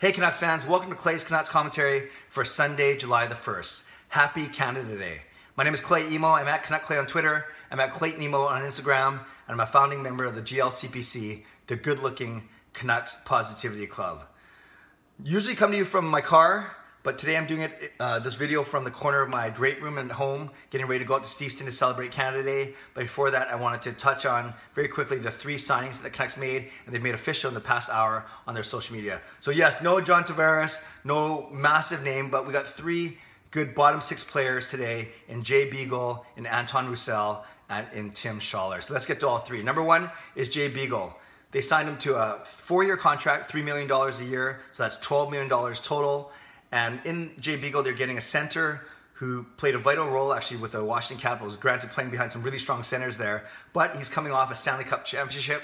Hey Canucks fans, welcome to Clay's Canucks commentary for Sunday, July the 1st. Happy Canada Day. My name is Clay Emo. I'm at Canuck Clay on Twitter. I'm at Clayton Emo on Instagram. And I'm a founding member of the GLCPC, the Good Looking Canucks Positivity Club. Usually come to you from my car, but today I'm doing this video from the corner of my great room at home, getting ready to go out to Steveston to celebrate Canada Day. But before that, I wanted to touch on very quickly the 3 signings that the Canucks made, and they've made official in the past hour on their social media. So yes, no John Tavares, no massive name, but we got 3 good bottom 6 players today in Jay Beagle, in Antoine Roussel, and in Tim Schaller. So let's get to all 3. Number 1 is Jay Beagle. They signed him to a 4-year contract, $3 million a year, so that's $12 million total. And in Jay Beagle, they're getting a center who played a vital role actually with the Washington Capitals, granted playing behind some really strong centers there, but he's coming off a Stanley Cup championship.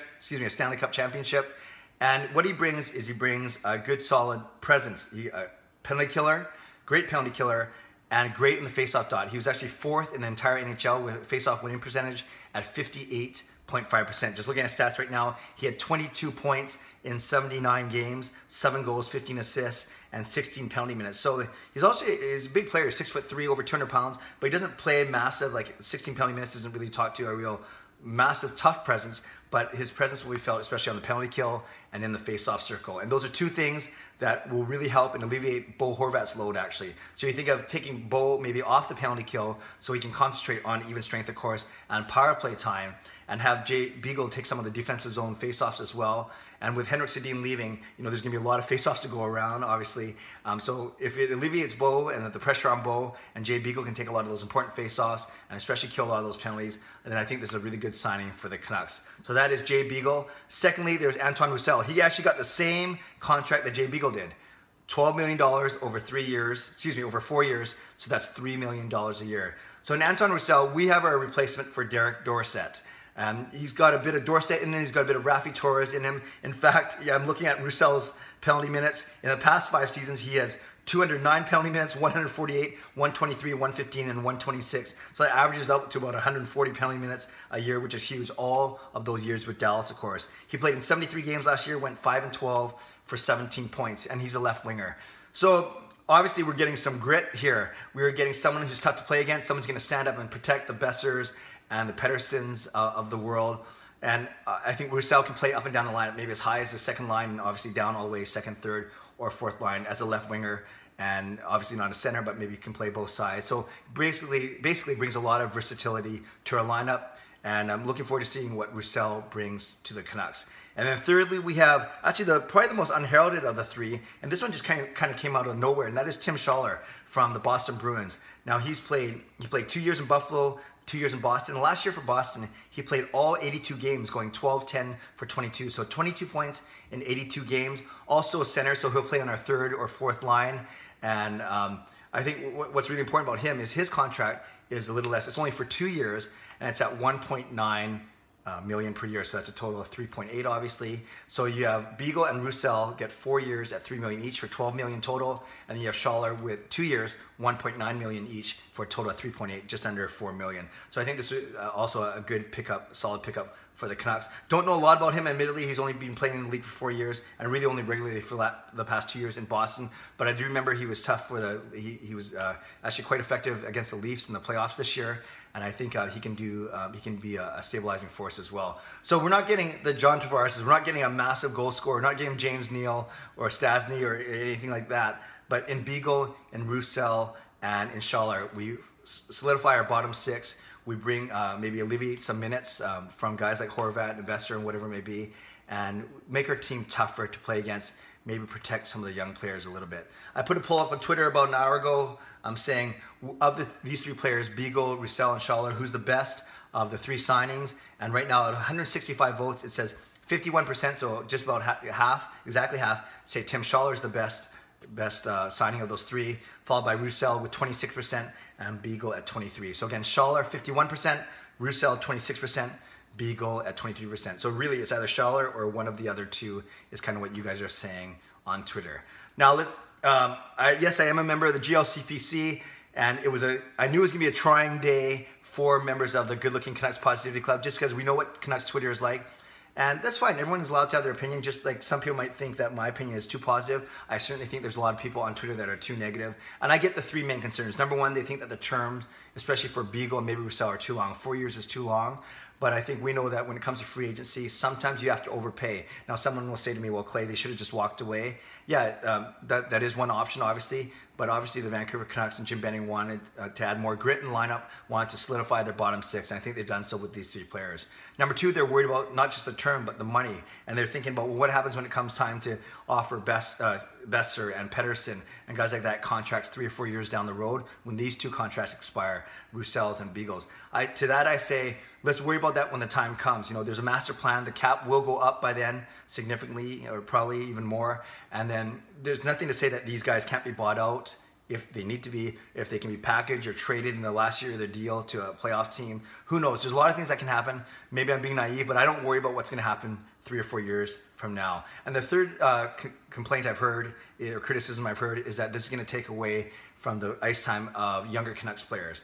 And what he brings is a good solid presence. Penalty killer, great penalty killer, and great in the faceoff dot. He was actually 4th in the entire NHL with faceoff winning percentage at 58.5%. Just looking at stats right now, he had 22 points in 79 games, 7 goals, 15 assists, and 16 penalty minutes. So he's a big player, 6'3", over 200 pounds, but he doesn't play massive, like 16 penalty minutes doesn't really talk to a real massive tough presence, but his presence will be felt especially on the penalty kill and in the face-off circle. And those are 2 things that will really help and alleviate Bo Horvat's load actually. So you think of taking Bo maybe off the penalty kill so he can concentrate on even strength of course and power play time, and have Jay Beagle take some of the defensive zone face-offs as well. And with Henrik Sedin leaving, there's going to be a lot of face-offs to go around, obviously. So if it alleviates Bo and the pressure on Bo, and Jay Beagle can take a lot of those important face-offs and especially kill a lot of those penalties, then I think this is a really good signing for the Canucks. So that is Jay Beagle. Secondly, there's Antoine Roussel. He actually got the same contract that Jay Beagle did. $12 million over 4 years, so that's $3 million a year. So in Antoine Roussel, we have our replacement for Derek Dorsett. He's got a bit of Dorsett in him, he's got a bit of Raffi Torres in him. In fact, I'm looking at Roussel's penalty minutes. In the past 5 seasons, he has 209 penalty minutes, 148, 123, 115, and 126. So that averages up to about 140 penalty minutes a year, which is huge. All of those years with Dallas, of course. He played in 73 games last year, went 5-12 for 17 points, and he's a left winger. So obviously we're getting some grit here. We're getting someone who's tough to play against, someone's going to stand up and protect the Bessers and the Pedersens of the world. And I think Roussel can play up and down the line, maybe as high as the second line, and obviously down all the way, 2nd, 3rd, or 4th line as a left winger, and obviously not a center, but maybe can play both sides. So basically brings a lot of versatility to our lineup, and I'm looking forward to seeing what Roussel brings to the Canucks. And then thirdly, we have actually probably the most unheralded of the 3, and this one just kind of came out of nowhere, and that is Tim Schaller from the Boston Bruins. Now he played 2 years in Buffalo, 2 years in Boston. And last year for Boston, he played all 82 games, going 12-10 for 22. So 22 points in 82 games. Also a center, so he'll play on our 3rd or 4th line. And I think what's really important about him is his contract is a little less. It's only for 2 years, and it's at $1.9 million per year. So that's a total of 3.8, obviously. So you have Beagle and Roussel get 4 years at $3 million each for $12 million total, and then you have Schaller with 2 years, $1.9 million each for a total of 3.8, just under $4 million. So I think this is also a good pickup, solid pickup for the Canucks. Don't know a lot about him, admittedly. He's only been playing in the league for 4 years, and really only regularly for the past 2 years in Boston. But I do remember he was tough he was actually quite effective against the Leafs in the playoffs this year. And I think he can be a stabilizing force as well. So we're not getting the John Tavares, we're not getting a massive goal scorer, we're not getting James Neal or Stasny or anything like that. But in Beagle, in Roussel, and in Schaller, we solidify our bottom 6. We bring maybe alleviate some minutes from guys like Horvat and Besser and whatever it may be, and make our team tougher to play against. Maybe protect some of the young players a little bit. I put a poll up on Twitter about an hour ago. I'm saying of these 3 players, Beagle, Roussel, and Schaller, who's the best of the 3 signings? And right now at 165 votes, it says 51%, so just about half, exactly half, say Tim Schaller's the best signing of those 3, followed by Roussel with 26% and Beagle at 23%. So again, Schaller 51%, Roussel 26%, Beagle at 23%. So really it's either Schaller or one of the other 2 is kind of what you guys are saying on Twitter. Now yes, I am a member of the GLCPC, and I knew it was going to be a trying day for members of the Good Looking Canucks Positivity Club, just because we know what Canucks Twitter is like. And that's fine. Everyone is allowed to have their opinion. Just like some people might think that my opinion is too positive, I certainly think there's a lot of people on Twitter that are too negative. And I get the three main concerns. Number one, they think that the terms, especially for Beagle and maybe Roussel, are too long. 4 years is too long. But I think we know that when it comes to free agency, sometimes you have to overpay. Now, someone will say to me, well, Clay, they should have just walked away. Yeah, that is one option, obviously. But obviously, the Vancouver Canucks and Jim Benning wanted to add more grit in the lineup, wanted to solidify their bottom six. And I think they've done so with these three players. Number two, they're worried about not just the term, but the money. And they're thinking about, well, what happens when it comes time to offer Besser and Pedersen and guys like that contracts 3 or 4 years down the road when these two contracts expire, Roussel's and Beagle's. To that I say, let's worry about that when the time comes. You know, there's a master plan. The cap will go up by then significantly, or probably even more. And then there's nothing to say that these guys can't be bought out if they need to be, if they can be packaged or traded in the last year of their deal to a playoff team. Who knows? There's a lot of things that can happen. Maybe I'm being naive, but I don't worry about what's going to happen 3 or 4 years from now. And the third complaint I've heard, or criticism I've heard, is that this is going to take away from the ice time of younger Canucks players.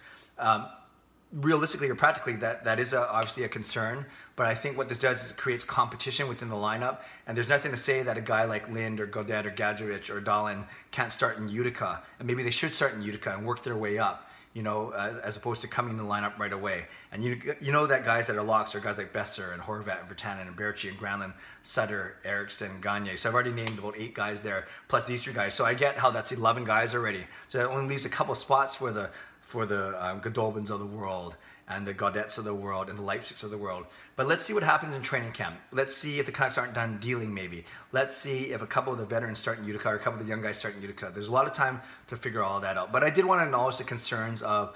Realistically or practically, that is obviously a concern, but I think what this does is it creates competition within the lineup, and there's nothing to say that a guy like Lind or Gaudette or Gadjevich or Dahlin can't start in Utica, and maybe they should start in Utica and work their way up, you know, as opposed to coming in the lineup right away. And you know that guys that are locks are guys like Besser and Horvat and Virtanen and Berchi and Granlund, Sutter, Eriksson, Gagne. So I've already named about 8 guys there, plus these 3 guys. So I get how that's 11 guys already. So that only leaves a couple spots for the Godolbins of the world and the Gaudettes of the world and the Leipzigs of the world. But let's see what happens in training camp. Let's see if the Canucks aren't done dealing maybe. Let's see if a couple of the veterans start in Utica or a couple of the young guys start in Utica. There's a lot of time to figure all that out. But I did want to acknowledge the concerns of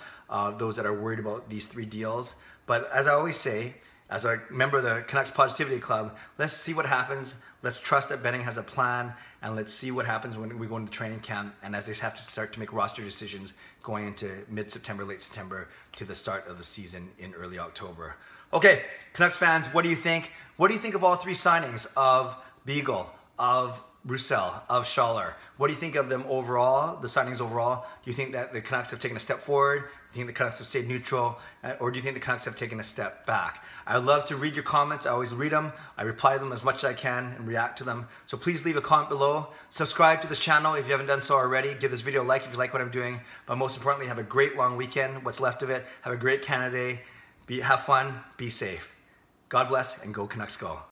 those that are worried about these 3 deals. But as I always say, as a member of the Canucks Positivity Club, let's see what happens. Let's trust that Benning has a plan, and let's see what happens when we go into training camp and as they have to start to make roster decisions going into mid-September, late September to the start of the season in early October. Okay, Canucks fans, what do you think? What do you think of all 3 signings of Beagle, of Roussel, of Schaller? What do you think of them overall, the signings overall? Do you think that the Canucks have taken a step forward? Do you think the Canucks have stayed neutral? Or do you think the Canucks have taken a step back? I would love to read your comments. I always read them. I reply to them as much as I can and react to them. So please leave a comment below. Subscribe to this channel if you haven't done so already. Give this video a like if you like what I'm doing. But most importantly, have a great long weekend, what's left of it. Have a great Canada Day. Have fun. Be safe. God bless and go Canucks go.